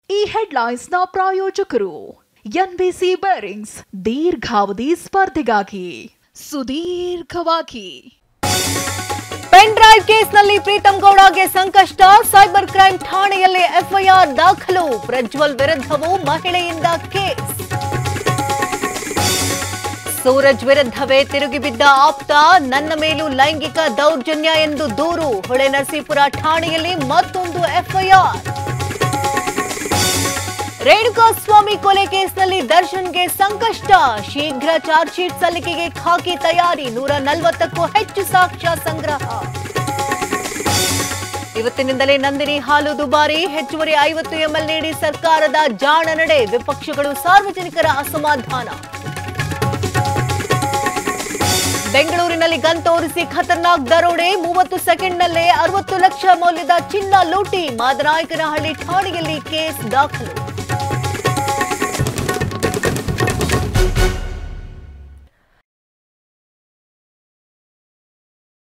ಈ ಹೆಡ್ಲೈನ್ಸ್ನ ಪ್ರಾಯೋಜಕರು NBC bearings ದೀರ್ಘಾವಧಿ ಸ್ಪರ್ಧೆಗಾಗಿ ಸುದೀರ್ಘವಾಗಿ ಪೆನ್ ಡ್ರೈವ್ ಕೇಸ್ನಲ್ಲಿ ಪ್ರೀತಂ ಗೌಡಗೆ ಸಂಕಷ್ಟ. ಸೈಬರ್ ಕ್ರೈಂ ಠಾಣೆಯಲ್ಲಿ ಎಫ್ಐಆರ್ ದಾಖಲು. ಪ್ರಜ್ವಲ್ ವಿರುದ್ಧವೂ ಮಹಿಳೆಯಿಂದ ಕೇಸ್. ಸೂರಜ್ ವಿರುದ್ಧವೇ ತಿರುಗಿಬಿದ್ದ ಆಪ್ತ. ನನ್ನ ಮೇಲೂ ಲೈಂಗಿಕ ದೌರ್ಜನ್ಯ ಎಂದು ದೂರು. ಹೊಳೆನರಸೀಪುರ ಠಾಣೆಯಲ್ಲಿ ಮತ್ತೊಂದು ಎಫ್ಐಆರ್. ರೇಣುಕಾಸ್ವಾಮಿ ಕೊಲೆ ಕೇಸ್ನಲ್ಲಿ ದರ್ಶನ್ಗೆ ಸಂಕಷ್ಟ. ಶೀಘ್ರ ಚಾರ್ಜ್ ಶೀಟ್ ಸಲ್ಲಿಕೆಗೆ ಖಾಕಿ ತಯಾರಿ. 140ಕ್ಕೂ ಹೆಚ್ಚು ಸಾಕ್ಷ್ಯ ಸಂಗ್ರಹ. ಇವತ್ತಿನಿಂದಲೇ ನಂದಿನಿ ಹಾಲು ದುಬಾರಿ. ಹೆಚ್ಚುವರಿ 50 ml ನೀಡಿ ಸರ್ಕಾರದ ಜಾಣ ನಡೆ. ವಿಪಕ್ಷಗಳು ಸಾರ್ವಜನಿಕರ ಅಸಮಾಧಾನ. ಬೆಂಗಳೂರಿನಲ್ಲಿ ಗನ್ ತೋರಿಸಿ ಖತರ್ನಾಕ್ ದರೋಡೆ. 30 ಸೆಕೆಂಡ್ನಲ್ಲೇ 60 ಲಕ್ಷ ಮೌಲ್ಯದ ಚಿನ್ನ ಲೂಟಿ. ಮಾದನಾಯಕನಹಳ್ಳಿ ಠಾಣೆಯಲ್ಲಿ ಕೇಸ್ ದಾಖಲು.